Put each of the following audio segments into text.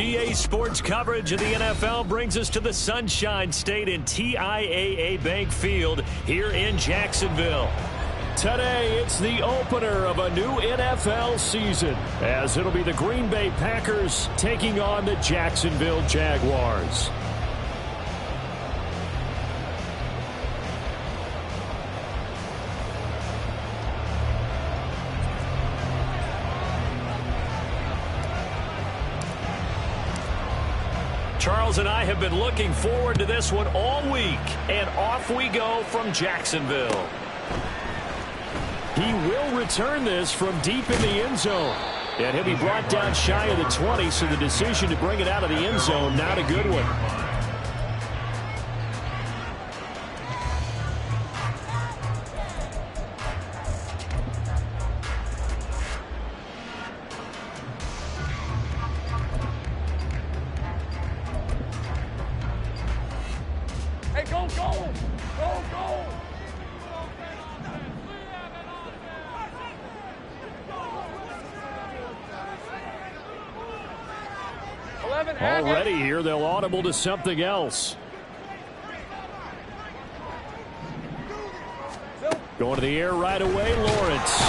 EA Sports coverage of the NFL brings us to the Sunshine State in TIAA Bank Field here in Jacksonville. Today, it's the opener of a new NFL season, as it'll be the Green Bay Packers taking on the Jacksonville Jaguars. Charles and I have been looking forward to this one all week, and off we go from Jacksonville. He will return this from deep in the end zone, and he'll be brought down shy of the 20, so the decision to bring it out of the end zone, not a good one. Already here, they'll audible to something else. Going to the air right away, Lawrence.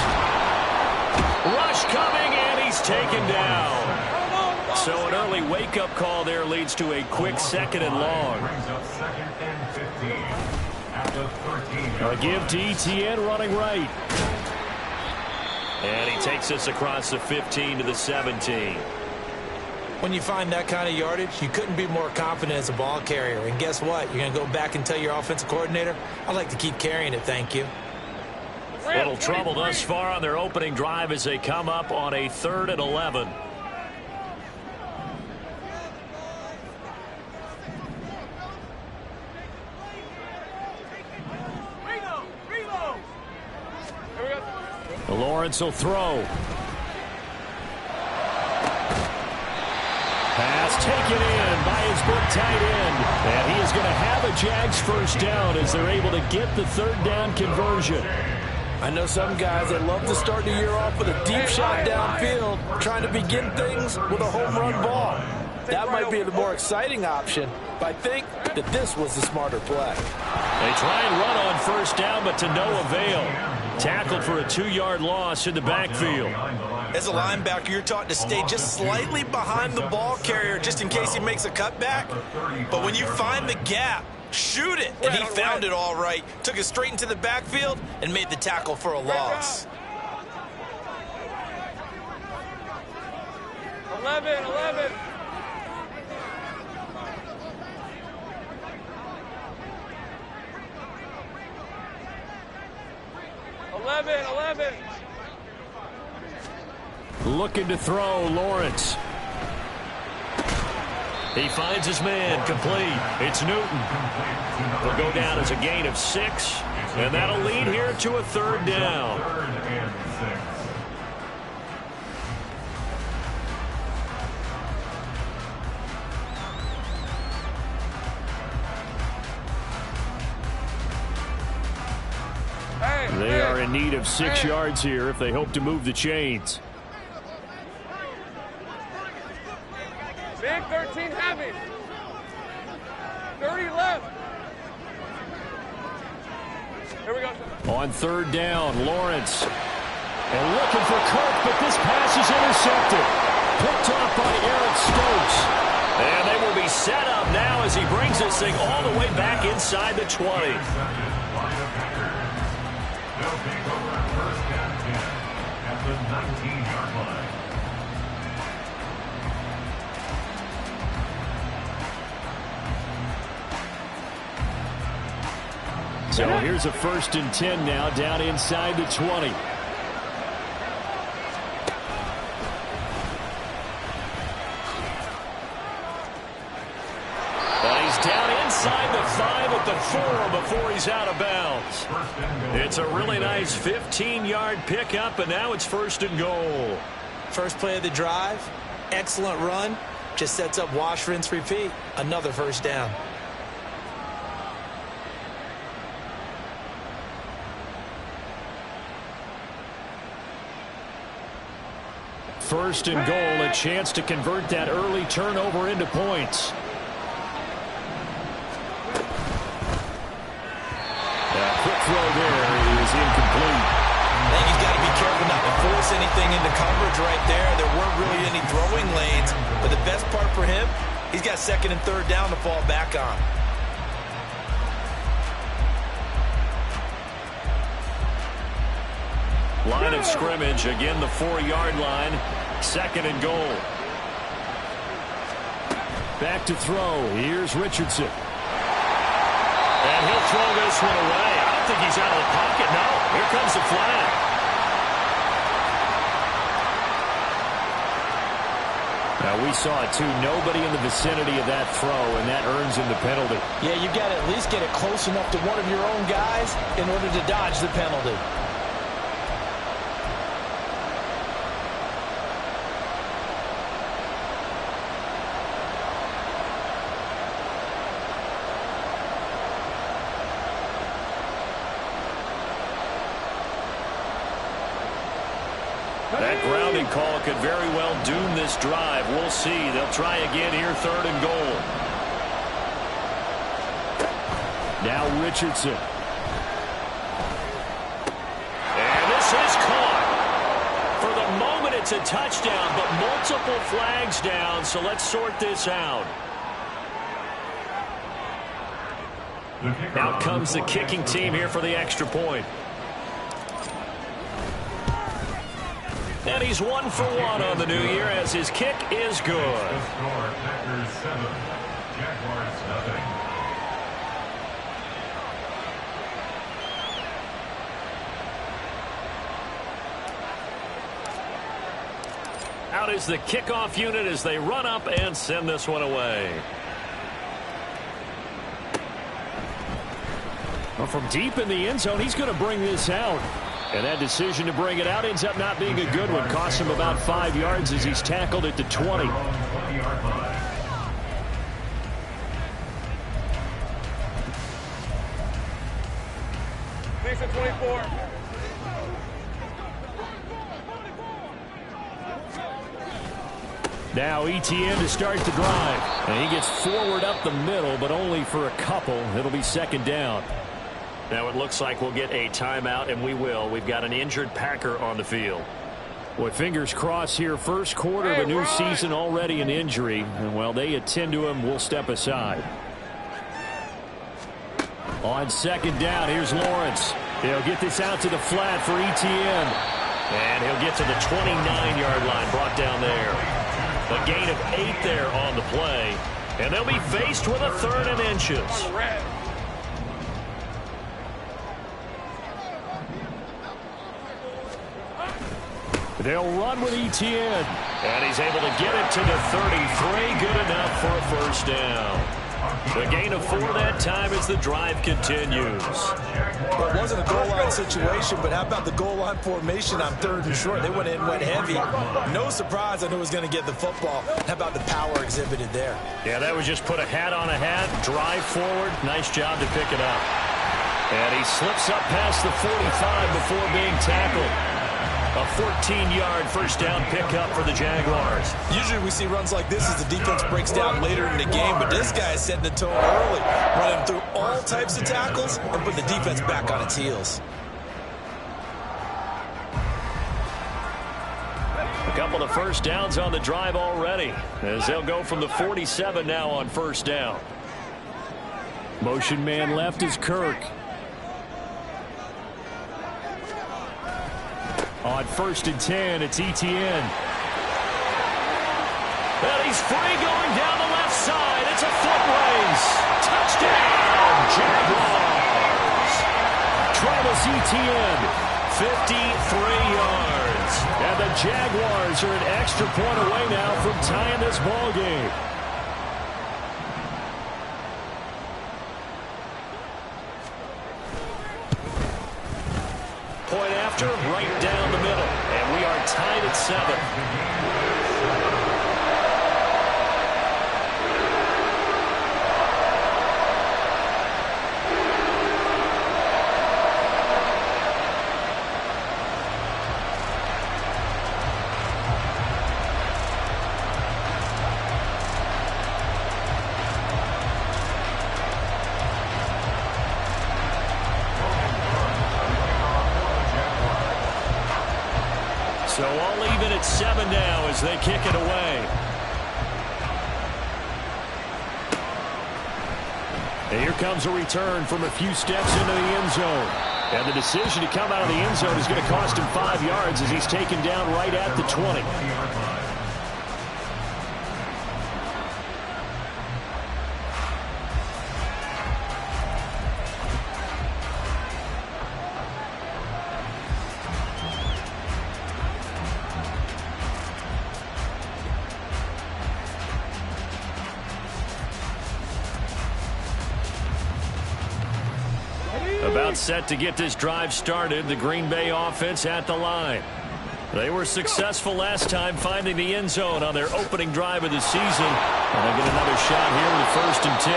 Rush coming, and he's taken down. So an early wake-up call there leads to a quick second and long. A give to ETN running right. And he takes us across the 15 to the 17. When you find that kind of yardage, you couldn't be more confident as a ball carrier. And guess what? You're going to go back and tell your offensive coordinator, I'd like to keep carrying it, thank you. Little trouble thus far on their opening drive as they come up on a 3rd and 11. Lawrence will throw. Pass taken in by his big tight end. And he is going to have a Jags first down as they're able to get the 3rd down conversion. I know some guys that love to start the year off with a deep shot downfield, trying to begin things with a home run ball. That might be the more exciting option, but I think that this was the smarter play. They try and run on first down, but to no avail. Tackled for a 2-yard loss in the backfield. As a linebacker, you're taught to stay just slightly behind the ball carrier just in case he makes a cutback. But when you find the gap, shoot it. And he found it all right. Took it straight into the backfield and made the tackle for a loss. 11. 11. Looking to throw, Lawrence. He finds his man, complete. It's Newton. He'll go down as a gain of 6, and that'll lead here to a 3rd down. They are in need of 6 yards here if they hope to move the chains. Big 13 heavy. 30 left. Here we go. On 3rd down, Lawrence. And looking for Kirk, but this pass is intercepted. Picked off by Eric Stokes. And they will be set up now as he brings this thing all the way back inside the 20. So here's a 1st and 10 now down inside the 20. And he's down inside the 5 at the 4 before he's out of bounds. It's a really nice 15-yard pickup, and now it's 1st and goal. First play of the drive, excellent run, just sets up wash, rinse, repeat. Another 1st down. First and goal, a chance to convert that early turnover into points. Quick throw there is incomplete. I think he's got to be careful not to force anything into coverage right there. There weren't really any throwing lanes, but the best part for him, he's got second and third down to fall back on. Line of scrimmage, again the 4-yard line. Second and goal. Back to throw. Here's Richardson. And he'll throw this one away. I don't think he's out of the pocket. No, here comes the flag. Now, we saw it, too. Nobody in the vicinity of that throw, and that earns him the penalty. Yeah, you've got to at least get it close enough to one of your own guys in order to dodge the penalty. That grounding call could very well doom this drive. We'll see. They'll try again here, third and goal. Now Richardson. And this is caught. For the moment, it's a touchdown, but multiple flags down, so let's sort this out. Out comes the kicking team here for the extra point. And he's 1 for 1 on the new year as his kick is good. Out is the kickoff unit as they run up and send this one away. Well, from deep in the end zone, he's going to bring this out. And that decision to bring it out ends up not being a good one. Costs him about 5 yards as he's tackled at the 20. Thanks at 24. Now ETN to start the drive. And he gets forward up the middle, but only for a couple. It'll be second down. Now it looks like we'll get a timeout, and we will. We've got an injured Packer on the field. Boy, fingers crossed here. First quarter of a new season, already an injury. And while they attend to him, we'll step aside. On second down, here's Lawrence. He'll get this out to the flat for ETN. And he'll get to the 29-yard line, brought down there. A gain of 8 there on the play. And they'll be faced with a 3rd and inches. They'll run with ETN. And he's able to get it to the 33. Good enough for a first down. The gain of 4 that time as the drive continues. Well, it wasn't a goal line situation, but how about the goal line formation on 3rd and short? They went in, went heavy. No surprise, I knew he was going to get the football. How about the power exhibited there? Yeah, that was just put a hat on a hat, drive forward. Nice job to pick it up. And he slips up past the 45 before being tackled. A 14-yard first down pickup for the Jaguars. Usually we see runs like this as the defense breaks down later in the game, but this guy is setting the tone early, running through all types of tackles and putting the defense back on its heels. A couple of first downs on the drive already, as they'll go from the 47 now on first down. Motion man left is Kirk. On 1st and 10, it's ETN. And he's free going down the left side. It's a foot race. Touchdown, Jaguars. Travis Etienne, 53 yards. And the Jaguars are an extra point away now from tying this ball game. Point after, right down the middle. And we are tied at 7. So all even at 7 now as they kick it away. And here comes a return from a few steps into the end zone. And the decision to come out of the end zone is going to cost him 5 yards as he's taken down right at the 20. About set to get this drive started, the Green Bay offense at the line. They were successful last time finding the end zone on their opening drive of the season. And they get another shot here with 1st and 10.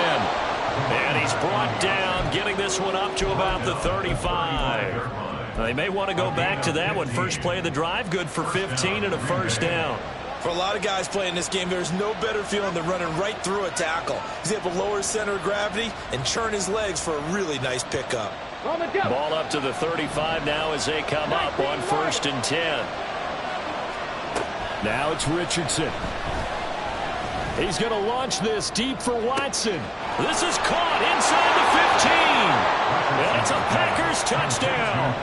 And he's brought down, getting this one up to about the 35. They may want to go back to that one. First play of the drive, good for 15 and a first down. For a lot of guys playing this game, there's no better feeling than running right through a tackle. He's able to lower his center of gravity and churn his legs for a really nice pickup. Ball up to the 35 now as they come up on 1st and 10. Now it's Richardson. He's going to launch this deep for Watson. This is caught inside the 15. And it's a Packers touchdown.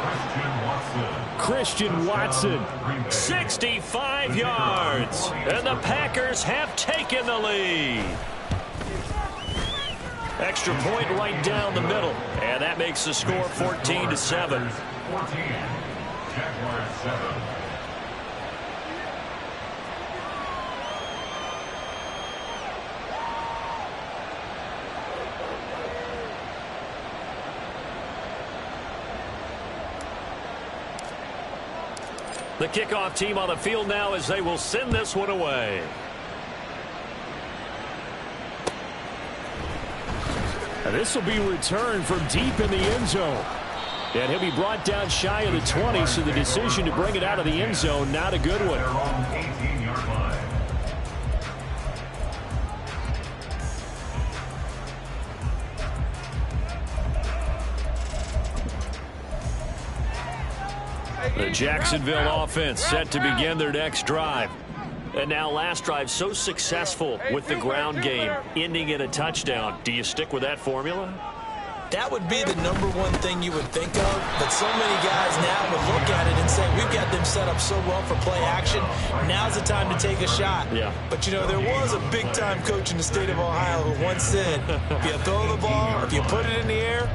Christian Watson, 65 yards. And the Packers have taken the lead. Extra point right down the middle. And that makes the score 14-7. The kickoff team on the field now as they will send this one away. And this will be returned from deep in the end zone. And he'll be brought down shy of the 20, so the decision to bring it out of the end zone, not a good one. The Jacksonville offense set to begin their next drive. And now last drive so successful with the ground game, ending in a touchdown. Do you stick with that formula? That would be the #1 thing you would think of, but so many guys now would look at it and say, we've got them set up so well for play action. Now's the time to take a shot. Yeah. But, you know, there was a big-time coach in the state of Ohio who once said, if you throw the ball, if you put it in the air,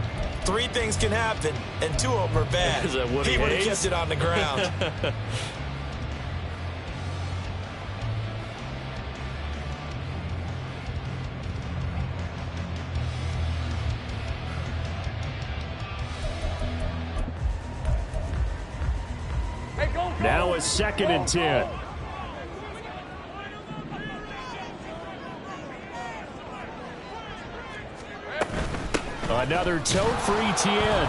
3 things can happen, and 2 of them are bad. Is that what he would have kept it on the ground. Now it's 2nd and 10. Another toe-free Tien.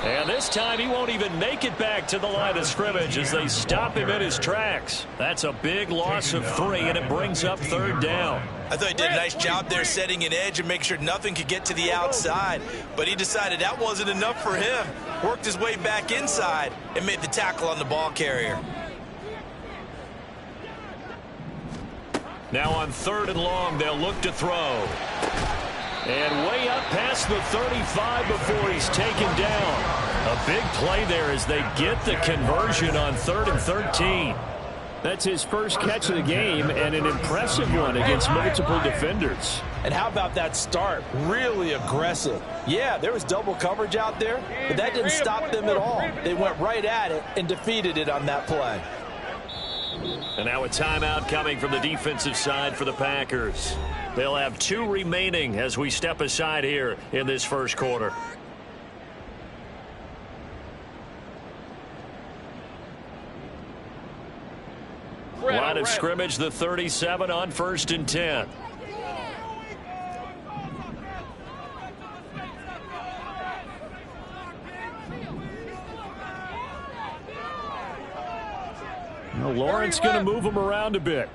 And this time he won't even make it back to the line of scrimmage as they stop him in his tracks. That's a big loss of 3, and it brings up 3rd down. I thought he did a nice job there setting an edge and make sure nothing could get to the outside. But he decided that wasn't enough for him. Worked his way back inside and made the tackle on the ball carrier. Now on 3rd and long, they'll look to throw. And way up past the 35 before he's taken down. A big play there as they get the conversion on 3rd and 13. That's his first catch of the game and an impressive one against multiple defenders. And how about that start? Really aggressive. Yeah, there was double coverage out there, but that didn't stop them at all. They went right at it and defeated it on that play. And now a timeout coming from the defensive side for the Packers. They'll have 2 remaining as we step aside here in this first quarter. Line of scrimmage, the 37 on 1st and 10. Well, Lawrence going to move him around a bit.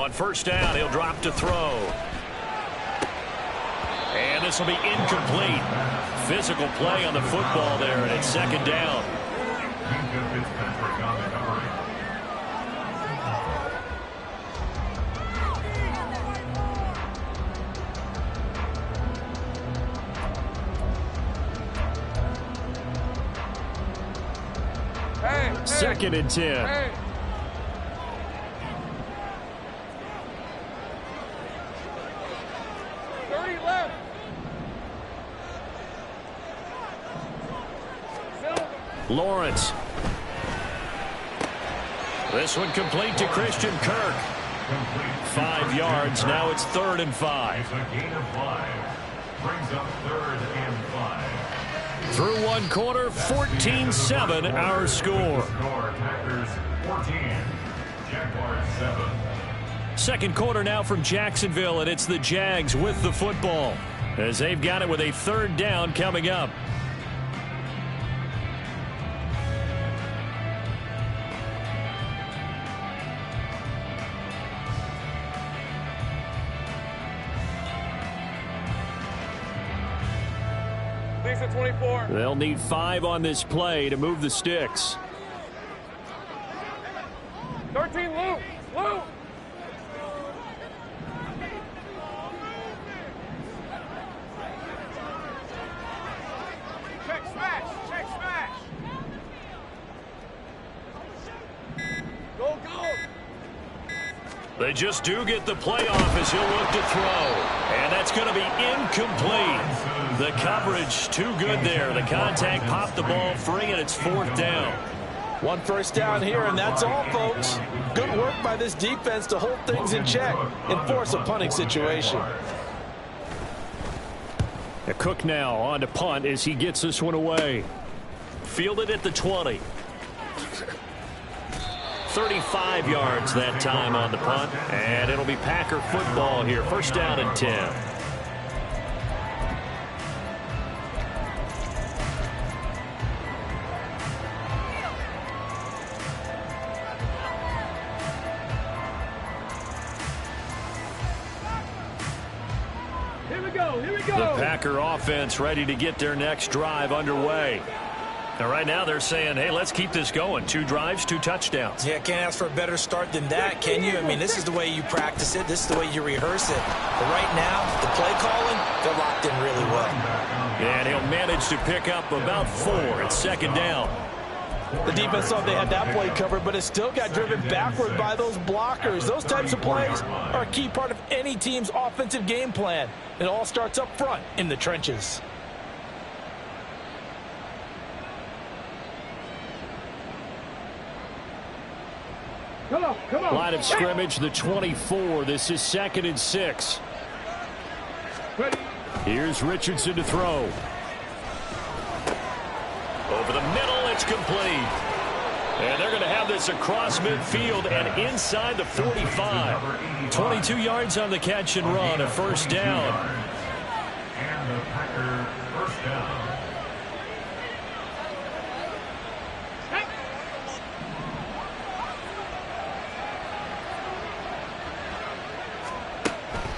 On first down, he'll drop to throw. And this will be incomplete. Physical play on the football there, and it's second down. Second and 10. Hey. Lawrence. This one complete to Christian Kirk. 5 yards. Now it's 3rd and 5. It's a gain of 5. Brings up 3rd and 5. Through one quarter, 14-7 our score. Packers 14. Jaguars 7. Second quarter now from Jacksonville, and it's the Jags with the football as they've got it with a 3rd down coming up. At 24. They'll need 5 on this play to move the sticks. 13, Lou. Lou. Check smash. Check smash. Go, go. They just do get the playoff as he'll look to throw. And that's going to be incomplete. The coverage too good there. The contact popped the ball free, and it's 4th down. 1 first down here, and that's all, folks. Good work by this defense to hold things in check and force a punting situation. A Cook now on to punt as he gets this one away. Fielded at the 20. 35 yards that time on the punt, and it'll be Packer football here. First down and 10. The Packer offense ready to get their next drive underway. Now, right now they're saying, hey, let's keep this going. 2 drives, 2 touchdowns. Yeah, can't ask for a better start than that, can you? I mean, this is the way you practice it. This is the way you rehearse it. But right now, the play calling, they're locked in really well. And he'll manage to pick up about 4. It's second down. The defense thought they had that play covered, but it still got driven backward by those blockers. Those types of plays are a key part of any team's offensive game plan. It all starts up front in the trenches. Come on, come on. Line of scrimmage, the 24. This is 2nd and 6. Ready. Here's Richardson to throw. Over the middle, it's complete. And they're going to have this across midfield and inside the 45. 22 yards on the catch and run, a first down. And the Packer first down.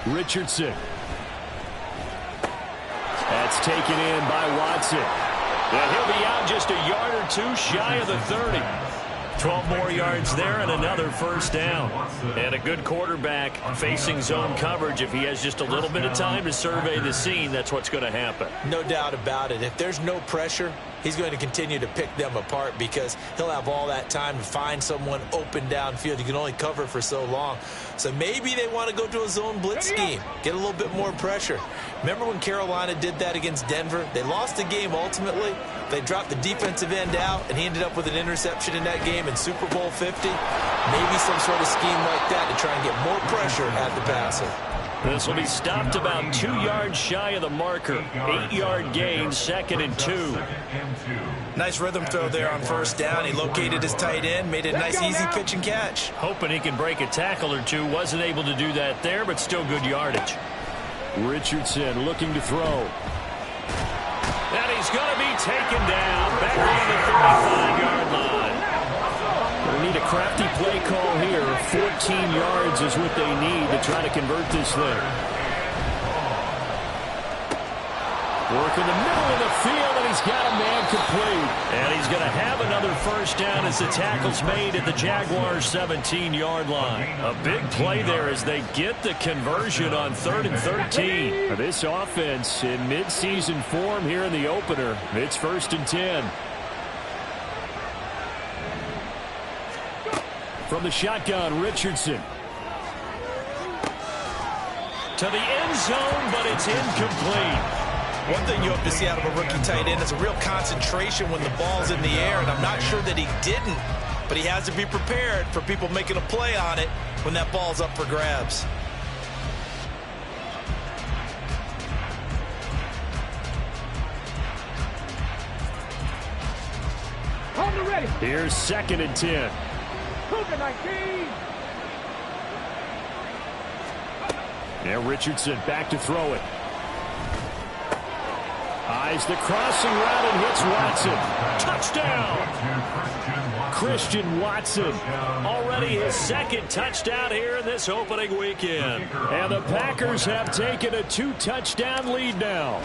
Richardson. That's taken in by Watson. And he'll be out just a yard or 2 shy of the 30. 12 more yards there and another first down. And a good quarterback facing zone coverage. If he has just a little bit of time to survey the scene, that's what's going to happen. No doubt about it. If there's no pressure, he's going to continue to pick them apart because he'll have all that time to find someone open downfield. You can only cover for so long. So maybe they want to go to a zone blitz scheme, get a little bit more pressure. Remember when Carolina did that against Denver? They lost the game ultimately. They dropped the defensive end out, and he ended up with an interception in that game in Super Bowl 50. Maybe some sort of scheme like that to try and get more pressure at the passer. This will be stopped about 2 yards shy of the marker. 8-yard gain, 2nd and 2. Nice rhythm throw there on first down. He located his tight end, made a nice easy pitch and catch. Hoping he can break a tackle or 2. Wasn't able to do that there, but still good yardage. Richardson looking to throw. And he's going to be taken down back on the 35-yard line. They need a crafty play call here. 14 yards is what they need to try to convert this thing. Work in the middle of the field, and he's got a man complete. And he's going to have another first down as the tackle's made at the Jaguars' 17-yard line. A big play there as they get the conversion on 3rd and 13. This offense in midseason form here in the opener. It's 1st and 10. From the shotgun, Richardson. To the end zone, but it's incomplete. One thing you hope to see out of a rookie tight end is a real concentration when the ball's in the air, and I'm not sure that he didn't, but he has to be prepared for people making a play on it when that ball's up for grabs. Here's 2nd and 10. Now Richardson back to throw it. Eyes the crossing route and hits Watson. Touchdown! Christian Watson. Already his 2nd touchdown here in this opening weekend. And the Packers have taken a 2-touchdown lead now.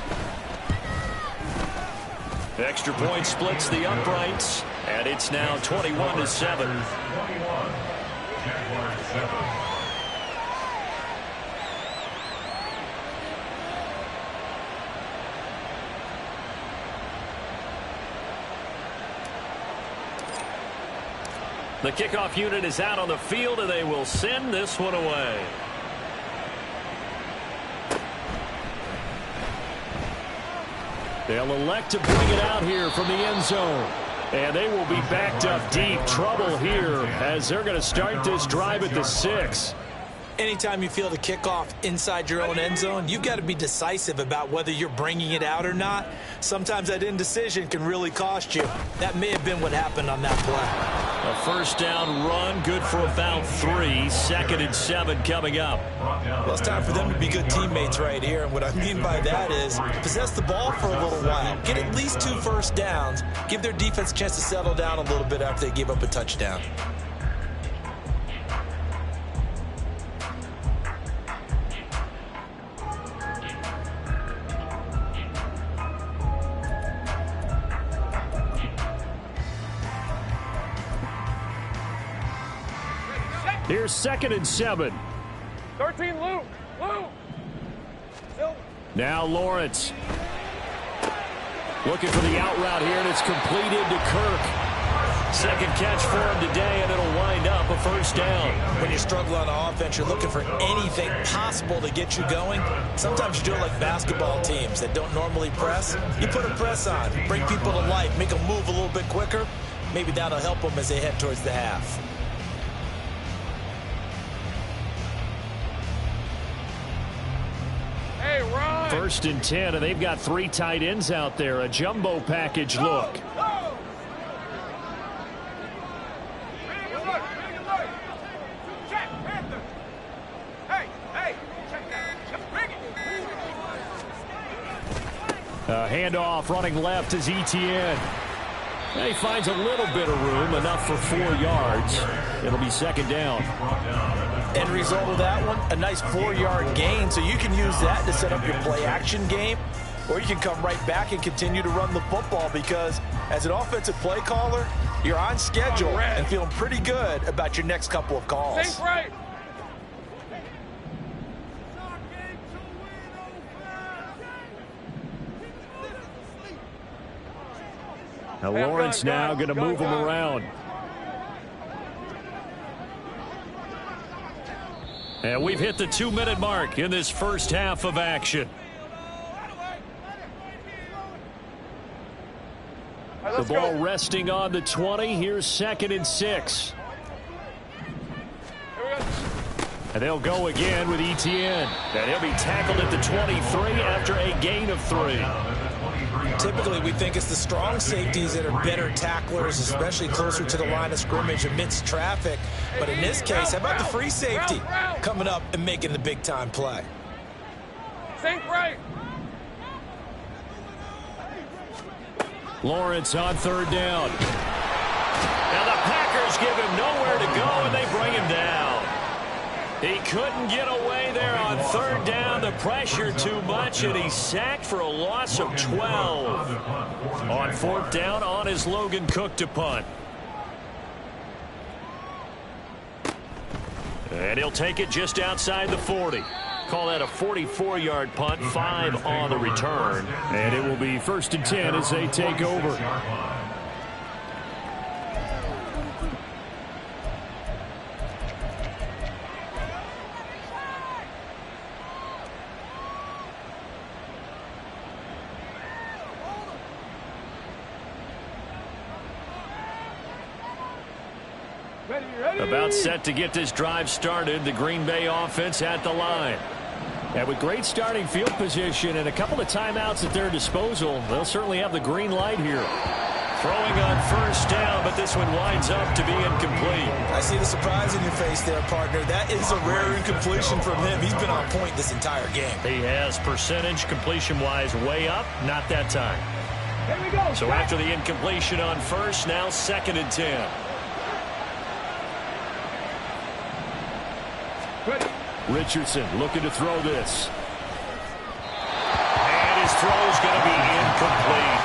Extra point splits the uprights, and it's now 21-7. Jaguars 7. The kickoff unit is out on the field, and they will send this one away. They'll elect to bring it out here from the end zone. And they will be backed up deep. Trouble here as they're going to start this drive at the 6. Anytime you feel the kickoff inside your own end zone, you've got to be decisive about whether you're bringing it out or not. Sometimes that indecision can really cost you. That may have been what happened on that play. A first down run, good for about 3. 2nd and 7 coming up. Well, it's time for them to be good teammates right here. And what I mean by that is possess the ball for a little while. Get at least 2 first downs. Give their defense a chance to settle down a little bit after they give up a touchdown. Here's 2nd and 7. 13, Lou. Now Lawrence. Looking for the out route here, and it's completed to Kirk. 2nd catch for him today, and it'll wind up a first down. When you struggle on offense, you're looking for anything possible to get you going. Sometimes you do it like basketball teams that don't normally press. You put a press on, bring people to life, make them move a little bit quicker. Maybe that'll help them as they head towards the half. First and 10, and they've got 3 tight ends out there. A jumbo package look. Handoff running left is Etienne. And he finds a little bit of room, enough for 4 yards. It'll be 2nd down. End result of that one, a nice 4-yard gain, so you can use that to set up your play-action game, or you can come right back and continue to run the football because as an offensive play caller, you're on schedule and feeling pretty good about your next couple of calls. Now Lawrence now going to move him around. And we've hit the 2-minute mark in this first half of action. The ball resting on the 20. Here's 2nd and 6. And they'll go again with Etienne. And he'll be tackled at the 23 after a gain of 3. Typically, we think it's the strong safeties that are better tacklers, especially closer to the line of scrimmage amidst traffic. But in this case, how about the free safety coming up and making the big-time play? Lawrence on 3rd down. And the Packers Defenders give him nowhere to go, and they bring him down. He couldn't get away there on third down. The pressure too much, and he's sacked for a loss of 12. On fourth down, on is Logan Cook to punt. And he'll take it just outside the 40. Call that a 44-yard punt, 5 on the return. And it will be 1st and 10 as they take over. About set to get this drive started. The Green Bay offense at the line. And with great starting field position and a couple of timeouts at their disposal, they'll certainly have the green light here. Throwing on first down, but this one winds up to be incomplete. I see the surprise in your face there, partner. That is a rare incompletion from him. He's been on point this entire game. He has percentage completion-wise way up, not that time. Here we go. So after the incompletion on first, now 2nd and 10. Richardson looking to throw this. And his throw is going to be incomplete.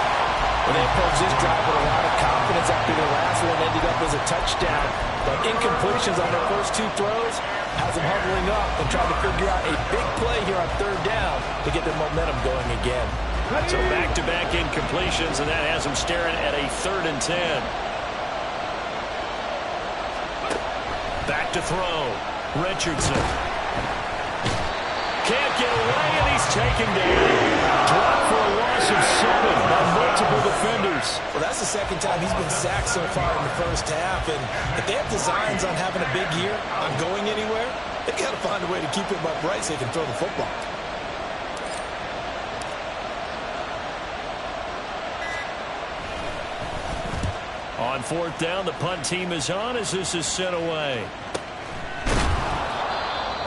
Well, they approached this drive with a lot of confidence after their last one ended up as a touchdown. But incompletions on their first 2 throws has them huddling up and trying to figure out a big play here on third down to get their momentum going again. So back-to-back incompletions, and that has them staring at a 3rd and 10. Back to throw. Richardson. Can't get away, and he's taken down. Dropped for a loss of 7 by multiple defenders. Well, that's the 2nd time he's been sacked so far in the first half. And if they have designs on having a big year, on going anywhere, they've got to find a way to keep him upright so he can throw the football. On fourth down, the punt team is on as this is sent away.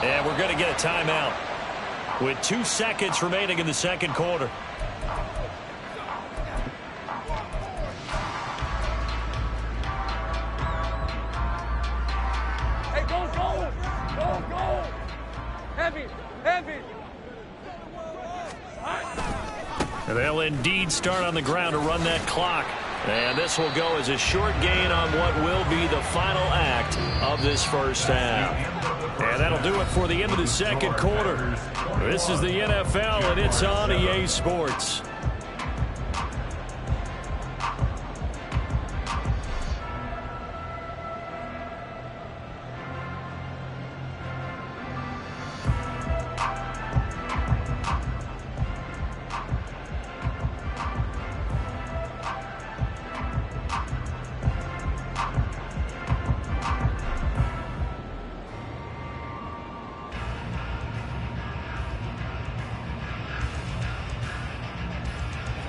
And we're going to get a timeout with 2 seconds remaining in the second quarter. Hey, go, go! Go, go! Heavy, heavy! And they'll indeed start on the ground to run that clock. And this will go as a short gain on what will be the final act of this first half. And that'll do it for the end of the second quarter. This is the NFL, and it's on EA Sports.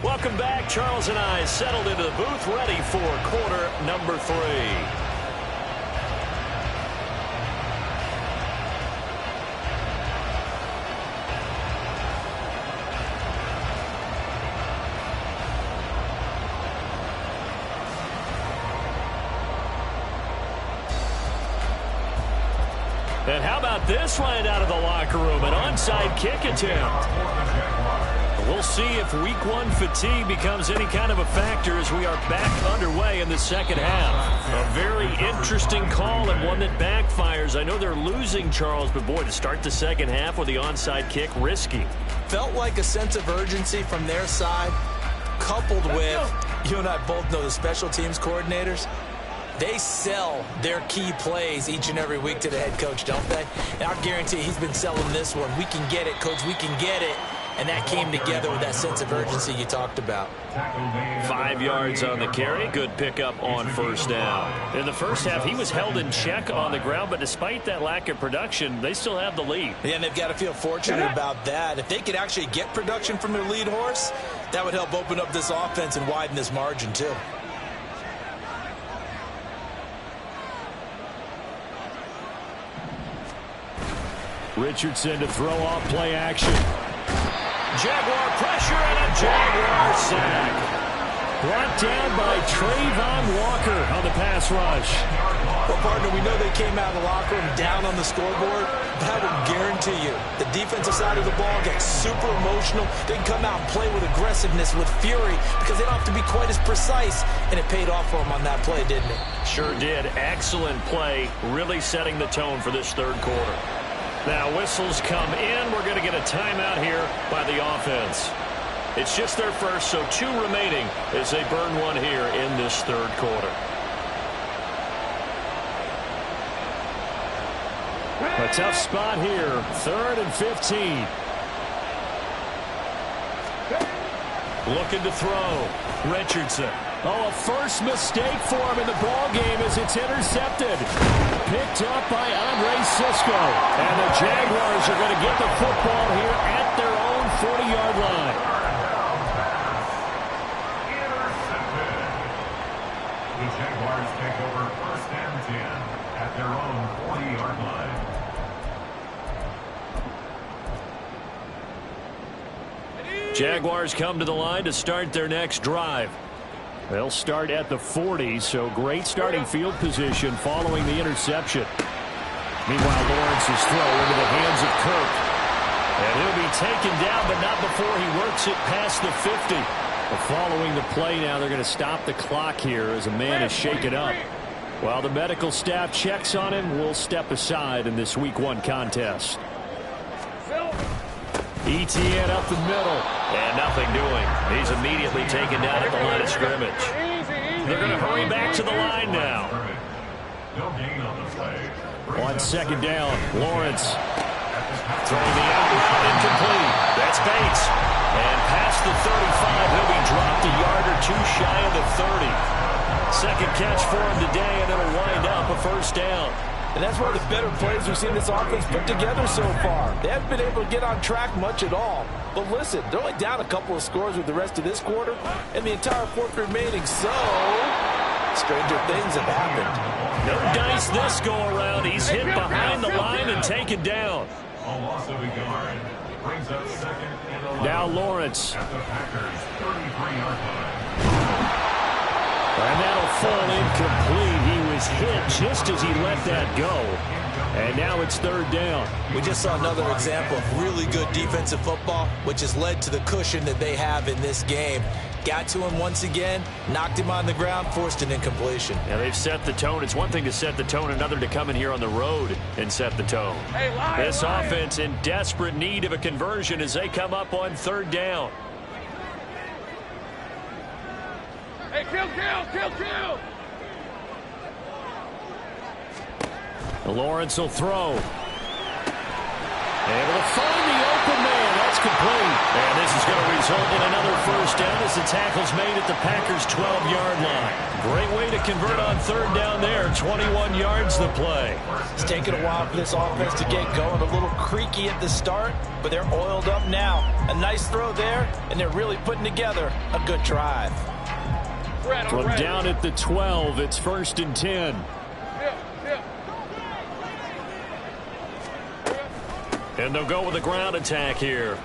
Welcome back. Charles and I settled into the booth, ready for quarter number 3. And how about this right out of the locker room? An onside kick attempt. We'll see if week 1 fatigue becomes any kind of a factor as we are back underway in the second half. A very interesting call and one that backfires. I know they're losing, Charles, but boy, to start the second half with the onside kick, risky. Felt like a sense of urgency from their side, coupled with, you and I both know the special teams coordinators. They sell their key plays each and every week to the head coach, don't they? And I guarantee he's been selling this one. We can get it, coach, we can get it. And that came together with that sense of urgency you talked about. 5 yards on the carry. Good pickup on first down. In the first half, he was held in check on the ground, but despite that lack of production, they still have the lead. Yeah, and they've got to feel fortunate about that. If they could actually get production from their lead horse, that would help open up this offense and widen this margin too. Richardson to throw off play action. Jaguar pressure and a Jaguar sack. Brought down by Trayvon Walker on the pass rush. Well, partner, we know they came out of the locker room down on the scoreboard. That will guarantee you the defensive side of the ball gets super emotional. They can come out and play with aggressiveness, with fury, because they don't have to be quite as precise. And it paid off for them on that play, didn't it? Sure did. Excellent play, really setting the tone for this third quarter. Now whistles come in. We're going to get a timeout here by the offense. It's just their first, so 2 remaining as they burn one here in this third quarter. A tough spot here. 3rd and 15. Looking to throw. Richardson. Oh, a first mistake for him in the ball game as it's intercepted. Picked up by Andre Sisco. And the Jaguars are going to get the football here at their own 40-yard line. Intercepted. The Jaguars take over 1st and 10 at their own 40-yard line. Jaguars come to the line to start their next drive. They'll start at the 40, so great starting field position following the interception. Meanwhile, Lawrence's throw into the hands of Kirk. And he'll be taken down, but not before he works it past the 50. Following the play now, they're going to stop the clock here as a man is shaken up. While the medical staff checks on him, we'll step aside in this Week 1 contest. Etienne up the middle. And nothing doing. He's immediately taken down at the line of scrimmage. They're going to hurry back to the line now. No gain on the play. On 2nd down, Lawrence throwing the out route incomplete. That's Bates. And past the 35, he'll be dropped a yard or 2 shy of the 30. Second catch for him today, and it'll wind up a 1st down. And that's one of the better plays we've seen this offense put together so far. They haven't been able to get on track much at all. But listen, they're only down a couple of scores with the rest of this quarter, and the entire 4th remaining, so stranger things have happened. No dice this go-around. He's hit behind the line and taken down. A loss of a yard brings up 2nd and 11. Now Lawrence. At the Packers' 33-yard line. And that'll fall incomplete. He was hit just as he let that go. And now it's 3rd down. We just saw another example of really good defensive football, which has led to the cushion that they have in this game. Got to him once again, knocked him on the ground, forced an incompletion. Now they've set the tone. It's one thing to set the tone, another to come in here on the road and set the tone. This offense in desperate need of a conversion as they come up on 3rd down. Hey, kill! Lawrence will throw. Able to find the open man. That's complete. And this is going to result in another 1st down as the tackle's made at the Packers' 12-yard line. Great way to convert on 3rd down there. 21 yards the play. It's taken a while for this offense to get going. A little creaky at the start, but they're oiled up now. A nice throw there, and they're really putting together a good drive. From down at the 12, it's 1st and 10. And they'll go with a ground attack here.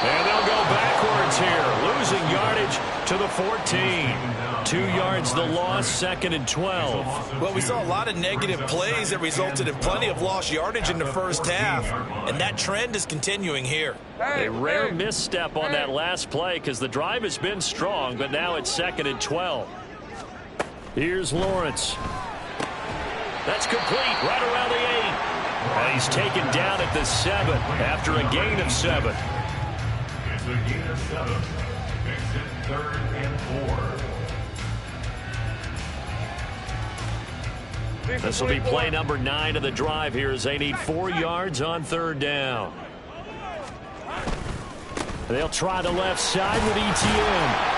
And they'll go backwards here, losing yardage to the 14. 2 yards the loss, 2nd and 12. Well, we saw a lot of negative plays that resulted in plenty of lost yardage in the 1st half, and that trend is continuing here. A rare misstep on that last play because the drive has been strong, but now it's 2nd and 12. Here's Lawrence. That's complete right around the 8. And he's taken down at the 7 after a gain of 7. It's a gain of 7. Makes it 3rd and 4. This will be play number 9 of the drive here as they need 4 yards on 3rd down. They'll try the left side with Etienne.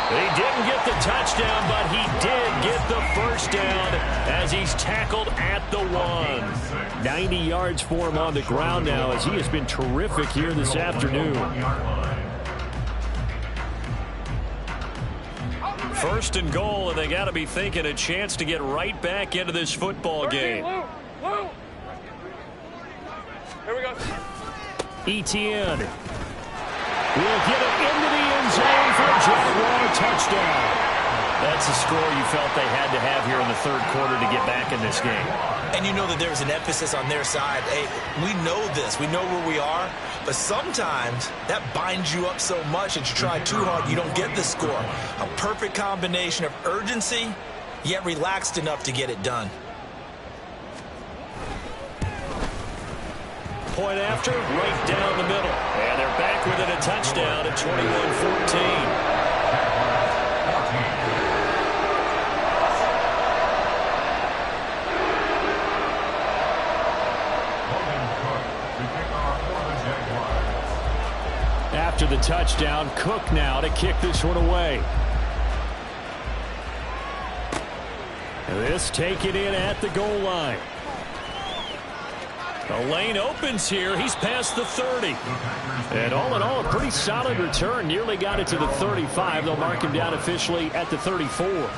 He didn't get the touchdown, but he did get the 1st down as he's tackled at the 1. 90 yards for him on the ground now as he has been terrific here this afternoon. 1st and goal, and they got to be thinking a chance to get right back into this football game. Here we go. Etienne will get it into the end zone for a Jaguar touchdown. That's the score you felt they had to have here in the third quarter to get back in this game. And you know that there's an emphasis on their side. Hey, we know this. We know where we are. But sometimes that binds you up so much that you try too hard, you don't get the score. A perfect combination of urgency, yet relaxed enough to get it done. Point after, right down the middle. And they're back within a touchdown at 21-14. After the touchdown, Cook now to kick this one away. This taken in at the goal line. The lane opens here. He's past the 30. And all in all, a pretty solid return. Nearly got it to the 35. They'll mark him down officially at the 34.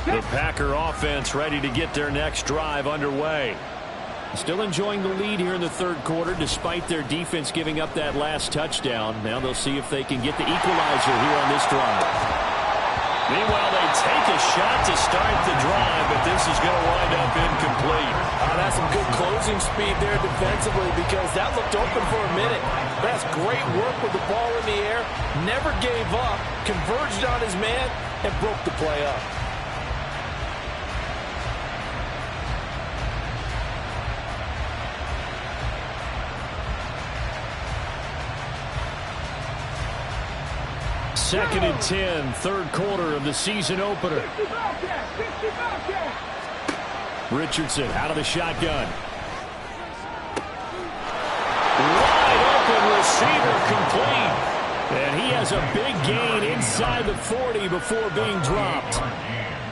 The Packer offense ready to get their next drive underway. Still enjoying the lead here in the third quarter despite their defense giving up that last touchdown. Now they'll see if they can get the equalizer here on this drive. Meanwhile, they take a shot to start the drive, but this is going to wind up incomplete. That's some good closing speed there defensively because that looked open for a minute. That's great work with the ball in the air. Never gave up, converged on his man, and broke the play up. Second and 10, third quarter of the season opener. Richardson out of the shotgun. Wide open receiver complete. And he has a big gain inside the 40 before being dropped.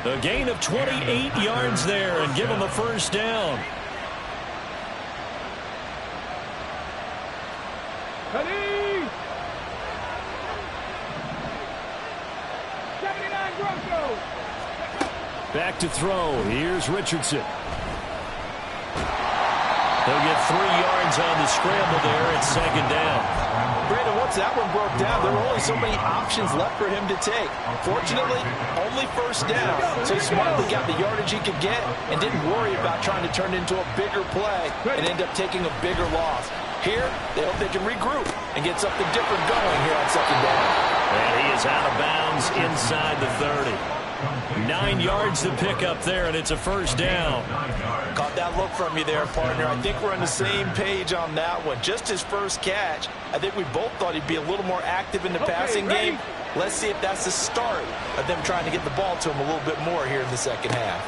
A gain of 28 yards there and give him a first down. Back to throw. Here's Richardson. They'll get 3 yards on the scramble there. It's second down. Brandon, once that one broke down, there were only so many options left for him to take. Fortunately, only first down. So he smartly got the yardage he could get and didn't worry about trying to turn it into a bigger play and end up taking a bigger loss. Here, they hope they can regroup and get something different going here on second down. And he is out of bounds inside the 30. 9 yards to pick up there, and it's a first down. Caught that look from you there, partner. I think we're on the same page on that one. Just his first catch. I think we both thought he'd be a little more active in the passing game. Let's see if that's the start of them trying to get the ball to him a little bit more here in the second half.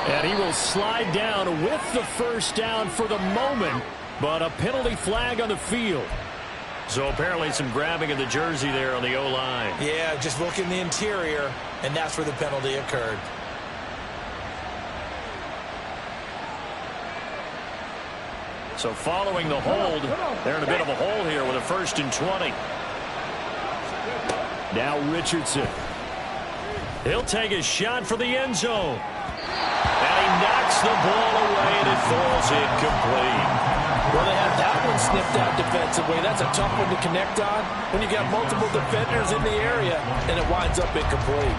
And he will slide down with the first down for the moment, but a penalty flag on the field. So apparently some grabbing of the jersey there on the O-line. Yeah, just look in the interior, and that's where the penalty occurred. So following the hold, they're in a bit of a hole here with a 1st and 20. Now Richardson. He'll take a shot for the end zone. And he knocks the ball away, and it falls incomplete. Well, they have that one sniffed out defensively. That's a tough one to connect on when you got multiple defenders in the area, and it winds up incomplete.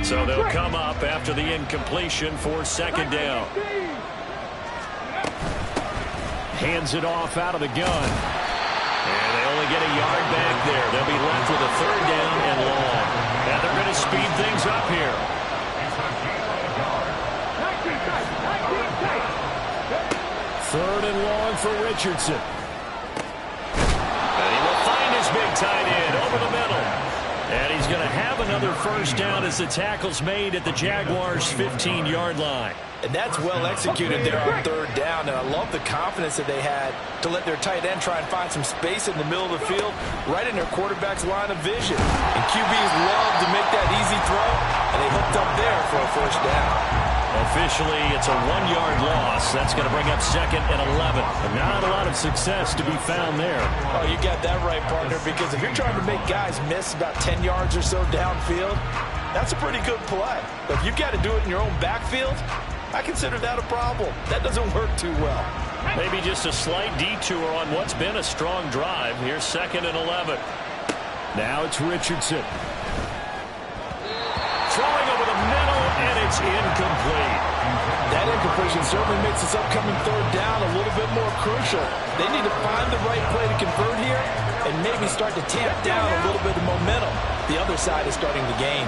So they'll come up after the incompletion for second down. Hands it off out of the gun. And they only get a yard back there. They'll be left with a third down and long. And they're going to speed things up here. Third and long for Richardson. And he will find his big tight end over the middle. And he's going to have up another first down as the tackle's made at the Jaguars' 15-yard line. And that's well executed there on third down. And I love the confidence that they had to let their tight end try and find some space in the middle of the field, right in their quarterback's line of vision. And QBs love to make that easy throw, and they hooked up there for a first down. Officially, it's a 1-yard loss. That's going to bring up 2nd and 11. But not a lot of success to be found there. Oh, you got that right, partner, because if you're trying to make guys miss about 10 yards or so downfield, that's a pretty good play. But if you've got to do it in your own backfield, I consider that a problem. That doesn't work too well. Maybe just a slight detour on what's been a strong drive. Here's 2nd and 11. Now it's Richardson. Throwing over the middle, and it's incomplete. That incompletion certainly makes this upcoming third down a little bit more crucial. They need to find the right play to convert here and maybe start to tamp down a little bit of momentum. The other side is starting to gain.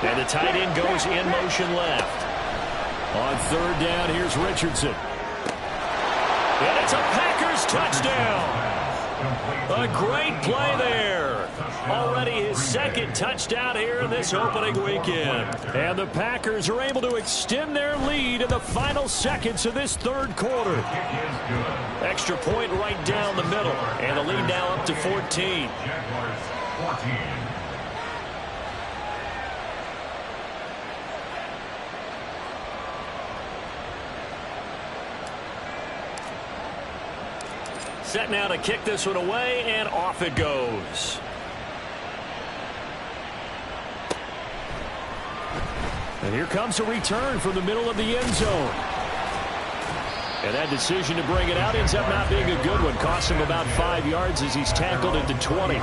And the tight end goes in motion left. On third down, here's Richardson. And it's a Packers touchdown. A great play there. Already his 2nd touchdown here in this opening weekend. And the Packers are able to extend their lead in the final seconds of this third quarter. Extra point right down the middle. And the lead now up to 14. Jaguars 14. Set now to kick this one away, and off it goes. And here comes a return from the middle of the end zone. And that decision to bring it out ends up not being a good one. Cost him about 5 yards as he's tackled into 20.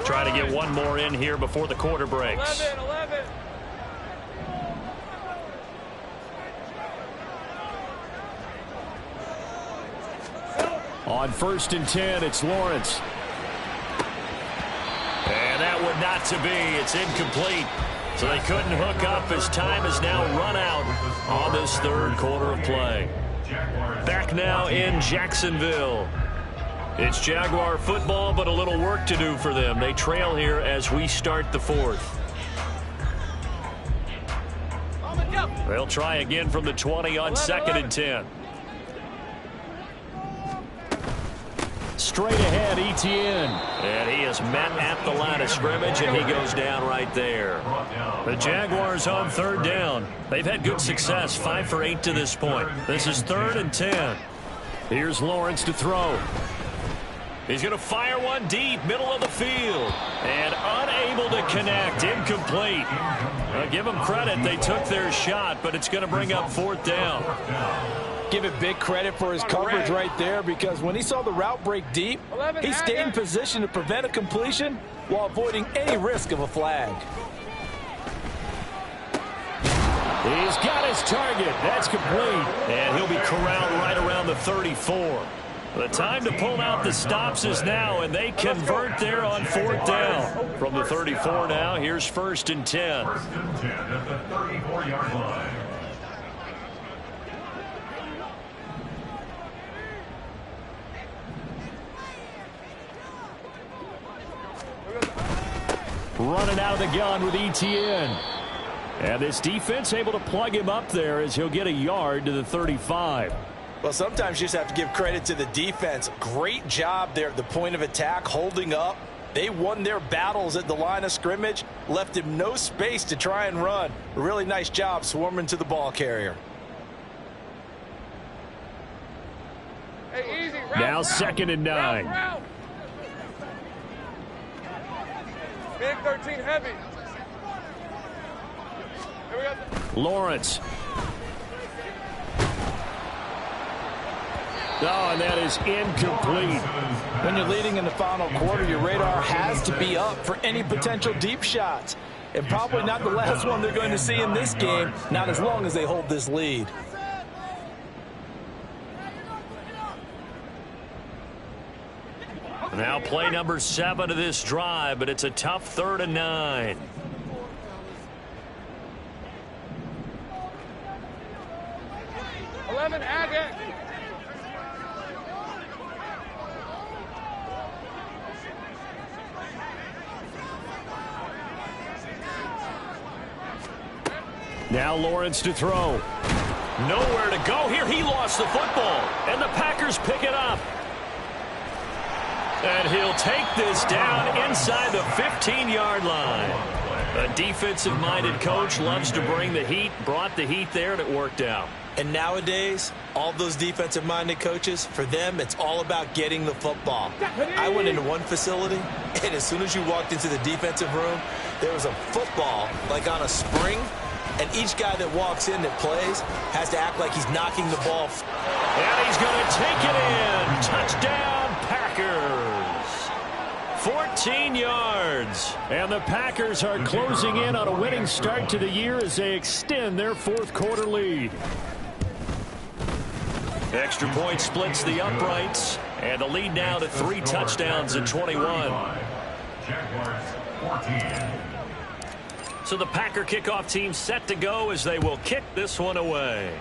Try to get one more in here before the quarter breaks. 11. On 1st and 10, it's Lawrence. And that would not to be. It's incomplete. So they couldn't hook up as time is now run out on this third quarter of play. Back now in Jacksonville. It's Jaguar football, but a little work to do for them. They trail here as we start the 4th. They'll try again from the 20 on 2nd and 10. Straight ahead, Etienne. And he is met at the line of scrimmage, and he goes down right there. The Jaguars on third down. They've had good success, 5 for 8 to this point. This is 3rd and 10. Here's Lawrence to throw. He's going to fire one deep, middle of the field. And unable to connect, incomplete. Give them credit, they took their shot, but it's going to bring up 4th down. Give it big credit for his coverage right there, because when he saw the route break deep, he stayed in position to prevent a completion while avoiding any risk of a flag. He's got his target. That's complete. And he'll be corralled right around the 34. The time to pull out the stops is now, and they convert there on 4th down. From the 34 now, here's 1st and 10. 1st and 10 at the 34-yard line. Running out of the gun with Etienne. And this defense able to plug him up there as he'll get a yard to the 35. Well, sometimes you just have to give credit to the defense. Great job there at the point of attack, holding up. They won their battles at the line of scrimmage, left him no space to try and run. A really nice job swarming to the ball carrier. Hey, easy. Now 2nd and 9. Big 13 heavy. Here we go. Lawrence. Oh, and that is incomplete. When you're leading in the final quarter, your radar has to be up for any potential deep shots. and probably not the last one they're going to see in this game, not as long as they hold this lead. Now play number 7 of this drive, but it's a tough 3rd and 9. Now Lawrence to throw. Nowhere to go here. He lost the football, and the Packers pick it up. And he'll take this down inside the 15-yard line. A defensive-minded coach loves to bring the heat, brought the heat there, and it worked out. And nowadays, all those defensive-minded coaches, for them, it's all about getting the football. I went into one facility, and as soon as you walked into the defensive room, there was a football, like on a spring, and each guy that walks in that plays has to act like he's knocking the ball. And he's going to take it in. Touchdown, Packers. 14 yards. And the Packers are closing in on a winning start to the year as they extend their 4th quarter lead. Extra point splits the uprights, and the lead now to 3 touchdowns at 21. Jaguars 14. So the Packer kickoff team set to go as they will kick this one away.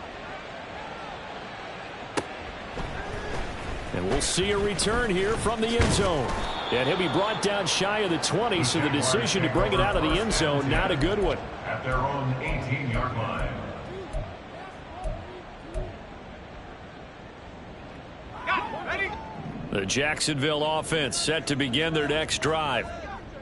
And we'll see a return here from the end zone. And he'll be brought down shy of the 20, so the decision to bring it out of the end zone, not a good one. At their own 18-yard line. The Jacksonville offense set to begin their next drive.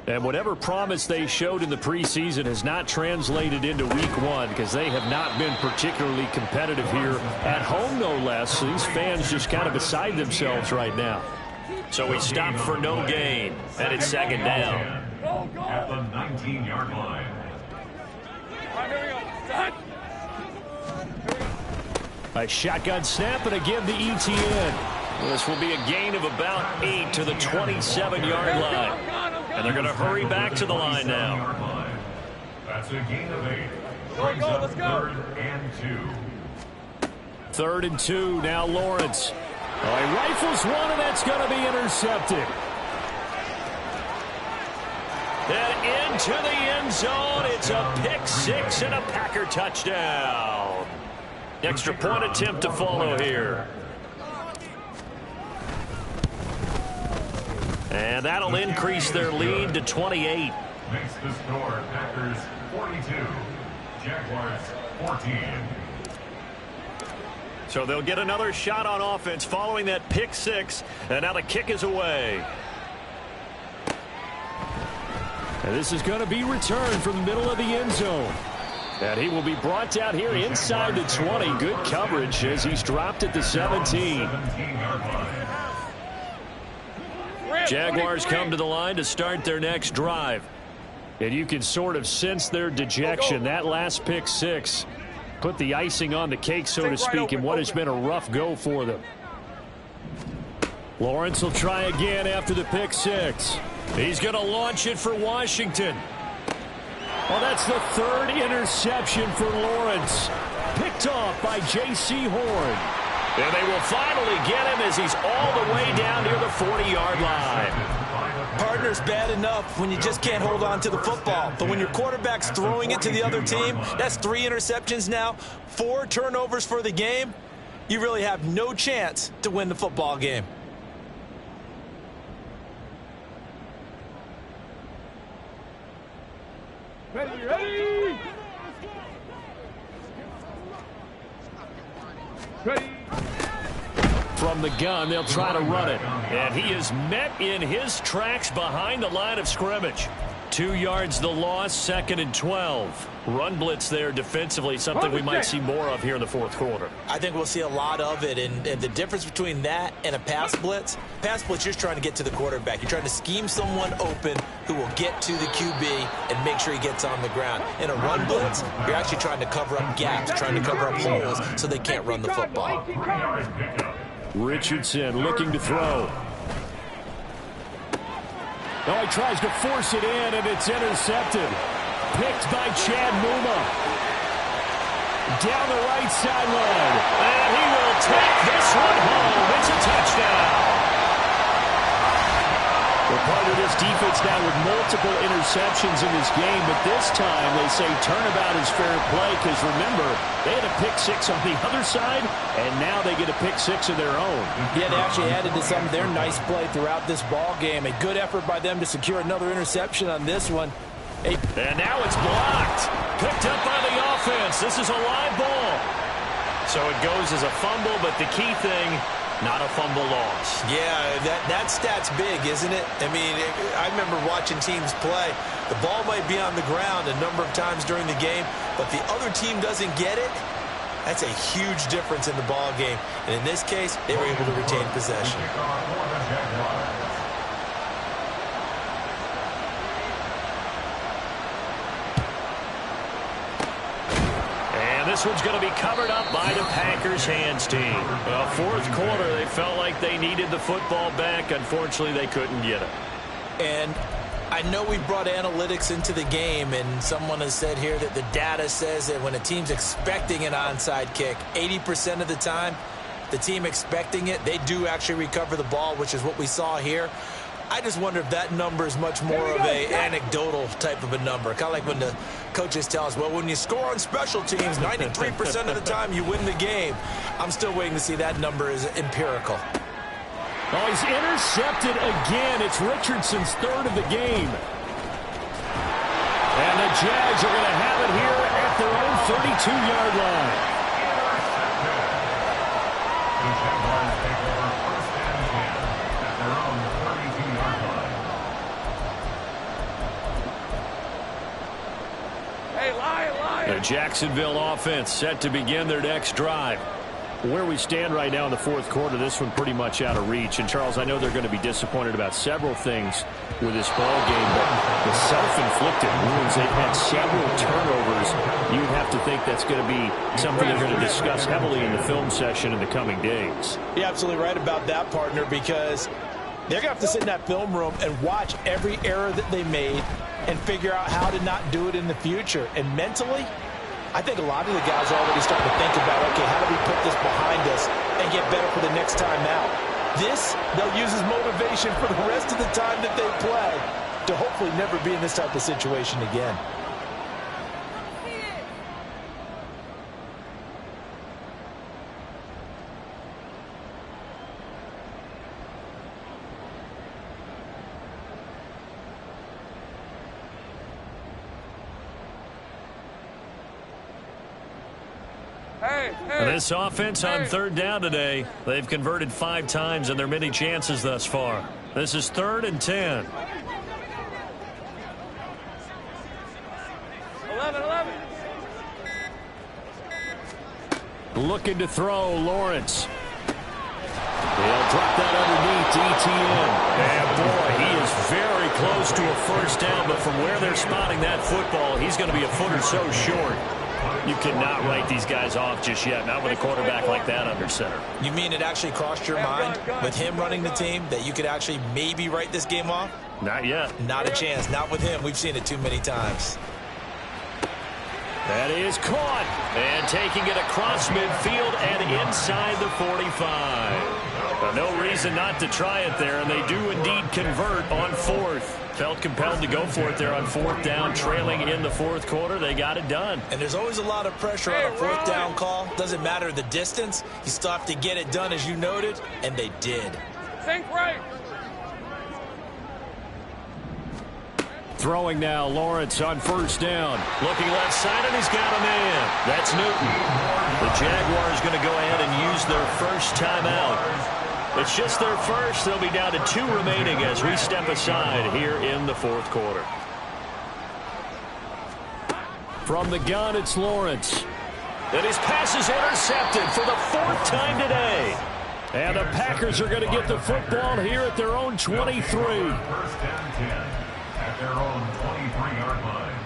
And whatever promise they showed in the preseason has not translated into week 1 because they have not been particularly competitive here at home, no less. So these fans just kind of beside themselves right now. So he stopped for no gain, and it's 2nd down. At the 19-yard line. A shotgun snap, and again the ETN. This will be a gain of about 8 to the 27-yard line. And they're going to hurry back to the line now. That's a gain of 8. Brings up 3rd and 2. 3rd and 2. Now Lawrence. Oh, he rifles one, and that's going to be intercepted. And into the end zone. It's a pick 6 and a Packer touchdown. Extra point attempt to follow here. And that'll increase their lead to 28. Makes the score Packers 42, Jaguars 14. So they'll get another shot on offense following that pick 6. And now the kick is away. And this is going to be returned from the middle of the end zone. And he will be brought down here inside the 20. Good coverage as he's dropped at the 17. Jaguars come to the line to start their next drive. And you can sort of sense their dejection. That last pick 6 put the icing on the cake, so to speak, in what has been a rough go for them. Lawrence will try again after the pick 6. He's going to launch it for Washington. Well, that's the 3rd interception for Lawrence. Picked off by J.C. Horn. And they will finally get him as he's all the way down near the 40-yard line. Partner's bad enough when you just can't hold on to the football. But when your quarterback's throwing it to the other team, that's 3 interceptions now, 4 turnovers for the game. You really have no chance to win the football game. Ready. From the gun, they'll try to run it. And he is met in his tracks behind the line of scrimmage. 2 yards the loss, 2nd and 12. Run blitz there defensively, something we might see more of here in the 4th quarter. I think we'll see a lot of it, and the difference between that and a pass blitz, you're just trying to get to the quarterback. You're trying to scheme someone open who will get to the QB and make sure he gets on the ground. In a run blitz, you're actually trying to cover up gaps, trying to cover up holes so they can't run the football. Richardson looking to throw. Oh, he tries to force it in, and it's intercepted. picked by Chad Muma. Down the right sideline. And he will take this one home. It's a touchdown. We're part of this defense now with multiple interceptions in this game, but this time they say turnabout is fair play because, remember, they had a pick six on the other side, and now they get a pick six of their own. Yeah, they actually added to some of their nice play throughout this ball game. A good effort by them to secure another interception on this one. And now it's blocked. Picked up by the offense. This is a live ball. So it goes as a fumble, but the key thing, not a fumble loss. Yeah, that stat's big, isn't it? I mean, I remember watching teams play. The ball might be on the ground a number of times during the game, but the other team doesn't get it. That's a huge difference in the ball game. And in this case, they were able to retain possession. This one's going to be covered up by the Packers hands team. Fourth quarter, they felt like they needed the football back. Unfortunately, they couldn't get it. And I know we brought analytics into the game, and someone has said here that the data says that when a team's expecting an onside kick, 80% of the time, the team expecting it, they do actually recover the ball, which is what we saw here. I just wonder if that number is much more of a anecdotal type of a number. Kind of like when the coaches tell us, well, when you score on special teams, 93% of the time you win the game. I'm still waiting to see that number is empirical. Oh, he's intercepted again. It's Richardson's third of the game. And the Jags are going to have it here at their own 32-yard line. The Jaguars take over first and 10 at their own 32-yard line. Hey, Lion! The Jacksonville offense set to begin their next drive. Where we stand right now in the fourth quarter, this one pretty much out of reach. And, Charles, I know they're going to be disappointed about several things with this ball game, but the self-inflicted wounds, they've had several turnovers. You would have to think that's going to be something they're going to discuss heavily in the film session in the coming days. You're absolutely right about that, partner, because they're going to have to sit in that film room and watch every error that they made and figure out how to not do it in the future. And mentally, I think a lot of the guys are already starting to think about, okay, how do we put this behind us and get better for the next time out? This, they'll use as motivation for the rest of the time that they play to hopefully never be in this type of situation again. This offense on third down today, they've converted 5 times in their many chances thus far. This is 3rd and 10. 11. Looking to throw, Lawrence. They'll drop that underneath to ETN. And boy, he is very close to a first down, but from where they're spotting that football, he's going to be a foot or so short. You cannot write these guys off just yet, not with a quarterback like that under center. You mean it actually crossed your mind with him running the team that you could actually maybe write this game off? Not yet. Not a chance. Not with him. We've seen it too many times. That is caught. And taking it across midfield and inside the 45. No reason not to try it there, and they do indeed convert on 4th. Felt compelled to go for it there on 4th down, trailing in the fourth quarter. They got it done. And there's always a lot of pressure on a 4th down call. Doesn't matter the distance. You still have to get it done, as you noted, and they did. Think right. Throwing now, Lawrence on 1st down. Looking left side, and he's got a man. That's Newton. The Jaguars going to go ahead and use their first timeout. It's just their first. They'll be down to 2 remaining as we step aside here in the fourth quarter. From the gun, it's Lawrence. And his pass is intercepted for the 4th time today. And the Packers are going to get the football here at their own 23. First and 10 at their own 23-yard line.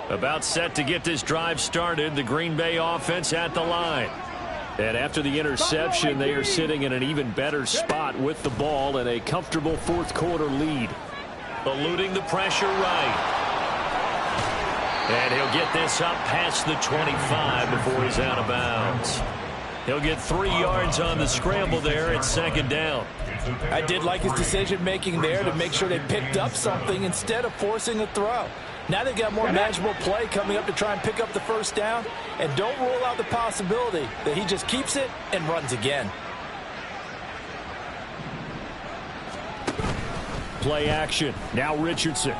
About set to get this drive started. The Green Bay offense at the line. And after the interception, they are sitting in an even better spot with the ball and a comfortable fourth quarter lead. Eluding the pressure right. And he'll get this up past the 25 before he's out of bounds. He'll get 3 yards on the scramble there at second down. I did like his decision-making there to make sure they picked up something instead of forcing a throw. Now they've got more manageable play coming up to try and pick up the first down. And don't rule out the possibility that he just keeps it and runs again. Play action. Now Richardson.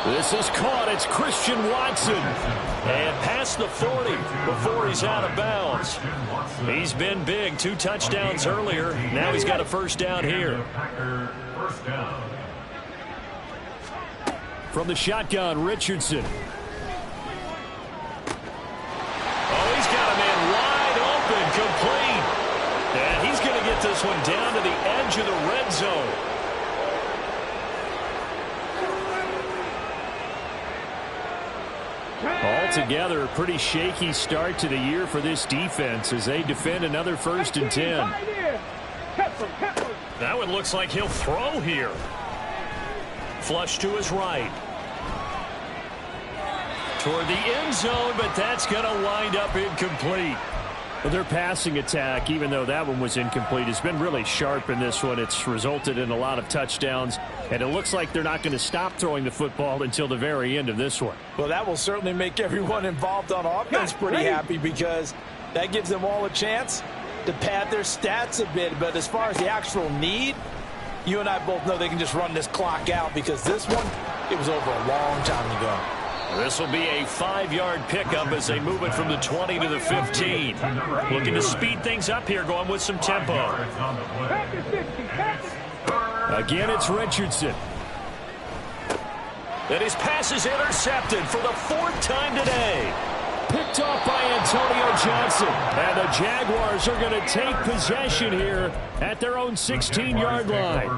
This is caught. It's Christian Watson. And past the 40 before he's out of bounds. He's been big. 2 touchdowns earlier. Now he's got a first down here. From the shotgun, Richardson. Oh, he's got a man wide open, complete. And he's going to get this one down to the edge of the red zone. Altogether, a pretty shaky start to the year for this defense as they defend another 1st and 10. That one looks like he'll throw here. Flush to his right. Toward the end zone, but that's going to wind up incomplete. Well, their passing attack, even though that one was incomplete, has been really sharp in this one. It's resulted in a lot of touchdowns, and it looks like they're not going to stop throwing the football until the very end of this one. Well, that will certainly make everyone involved on offense pretty happy because that gives them all a chance to pad their stats a bit. But as far as the actual need, you and I both know they can just run this clock out because this one, it was over a long time ago. This will be a 5-yard pickup as they move it from the 20 to the 15. Looking to speed things up here, going with some tempo. Again, it's Richardson. And his pass is intercepted for the 4th time today. Picked off by Antonio Johnson. And the Jaguars are going to take possession here at their own 16-yard line.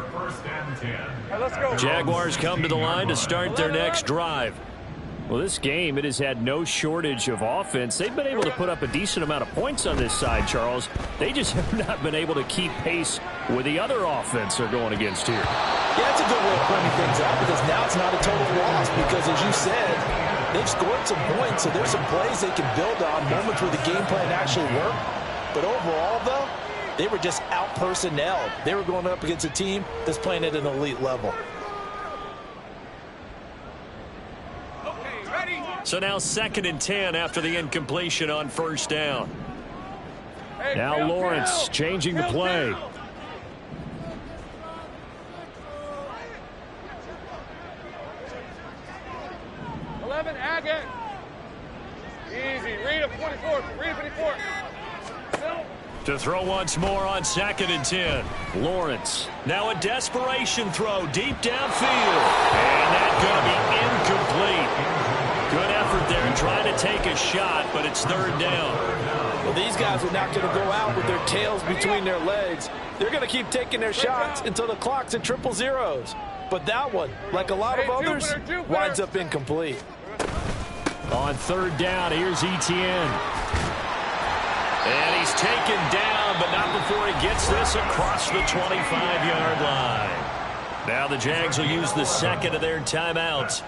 Jaguars come to the line to start their next drive. Well, this game, it has had no shortage of offense. They've been able to put up a decent amount of points on this side, Charles. They just have not been able to keep pace with the other offense they're going against here. Yeah, that's a good way of pointing things out because now it's not a total loss because, as you said, they've scored some points, so there's some plays they can build on, moments where the game plan actually worked. But overall, though, they were just out-personnelled. They were going up against a team that's playing at an elite level. So now 2nd and 10 after the incompletion on 1st down. Now Lawrence changing the play. Agate. Easy. Read him 24. Read him 24. To throw once more on 2nd and 10. Lawrence. Now a desperation throw deep downfield. And that's going to be incomplete. Good effort there trying to take a shot, but it's 3rd down. Well, these guys are not going to go out with their tails between their legs. They're going to keep taking their shots until the clock's at 000. But that one, like a lot of others, winds up incomplete. On 3rd down, here's Etienne. And he's taken down, but not before he gets this across the 25-yard line. Now the Jags will use the 2nd of their timeouts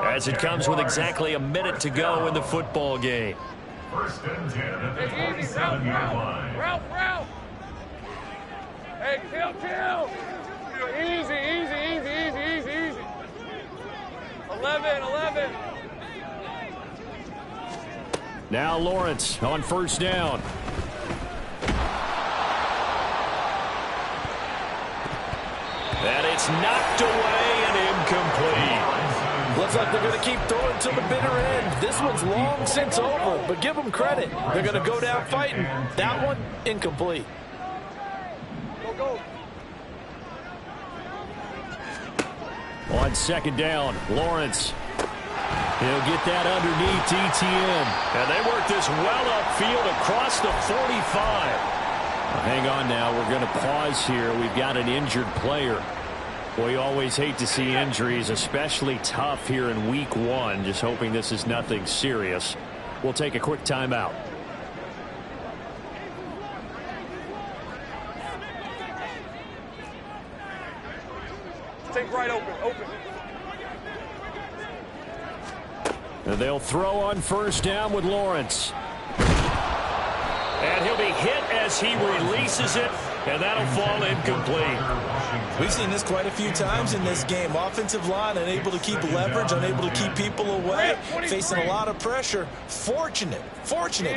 as it comes with exactly a minute to go in the football game. 1st and 10 at the 27-yard line. Ralph. Hey, chill. Easy. 11. Now Lawrence on 1st down. And it's knocked away and incomplete. Looks like they're going to keep throwing to the bitter end. This one's long since over, but give them credit. They're going to go down fighting. That one, incomplete. Go. On 2nd down, Lawrence. He'll get that underneath Etienne. And they work this well upfield across the 45. Hang on now. We're going to pause here. We've got an injured player. Boy, you always hate to see injuries, especially tough here in week 1. Just hoping this is nothing serious. We'll take a quick timeout. Take right open. And they'll throw on first down with Lawrence. And he'll be hit as he releases it, and that'll fall incomplete. We've seen this quite a few times in this game. Offensive line unable to keep leverage, unable to keep people away, facing a lot of pressure. Fortunate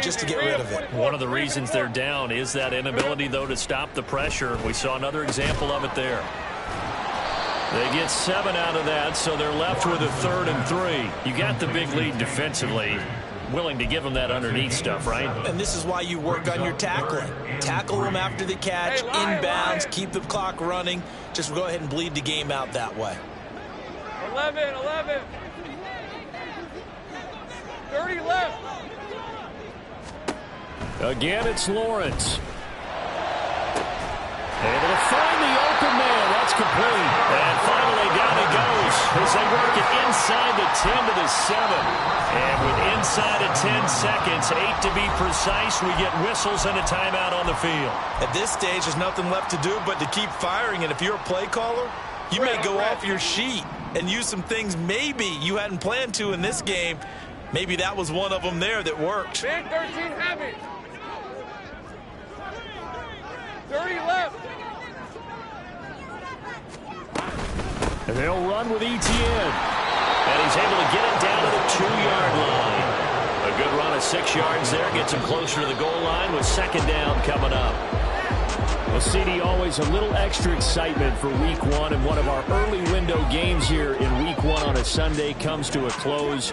just to get rid of it. One of the reasons they're down is that inability, though, to stop the pressure. We saw another example of it there. They get 7 out of that, so they're left with a 3rd and 3. You got the big lead defensively. Willing to give them that underneath stuff, right? And this is why you work on your tackling. Tackle them after the catch, inbounds, keep the clock running. Just go ahead and bleed the game out that way. 11. 30 left. Again, it's Lawrence. Able to find the open man. That's complete. And finally down it goes as they work it inside the 10 to the 7. And with inside of 10 seconds, 8 to be precise, we get whistles and a timeout on the field. At this stage, there's nothing left to do but to keep firing. And if you're a play caller, you may go off your sheet and use some things maybe you hadn't planned to in this game. Maybe that was one of them there that worked. Big 13 heavy. 30 left. And they'll run with Etienne. And he's able to get it down to the 2-yard line. A good run of 6 yards there. Gets him closer to the goal line with 2nd down coming up. Well, CD, always a little extra excitement for Week 1. And one of our early window games here in Week 1 on a Sunday comes to a close.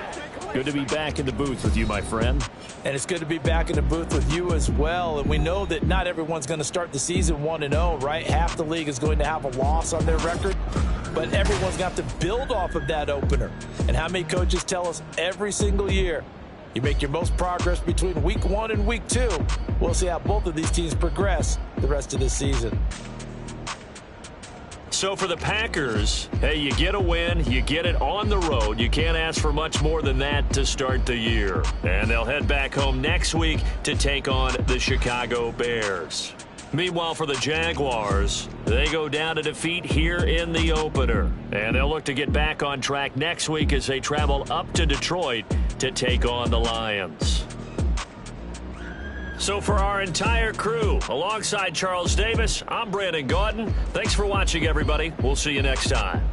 Good to be back in the booth with you, my friend. And it's good to be back in the booth with you as well. And we know that not everyone's going to start the season 1-0, right? Half the league is going to have a loss on their record. But everyone's got to build off of that opener. And how many coaches tell us every single year, you make your most progress between Week 1 and Week 2. We'll see how both of these teams progress the rest of this season. So for the Packers, hey, you get a win, you get it on the road. You can't ask for much more than that to start the year. And they'll head back home next week to take on the Chicago Bears. Meanwhile, for the Jaguars, they go down to defeat here in the opener. And they'll look to get back on track next week as they travel up to Detroit to take on the Lions. So for our entire crew, alongside Charles Davis, I'm Brandon Gaudin. Thanks for watching, everybody. We'll see you next time.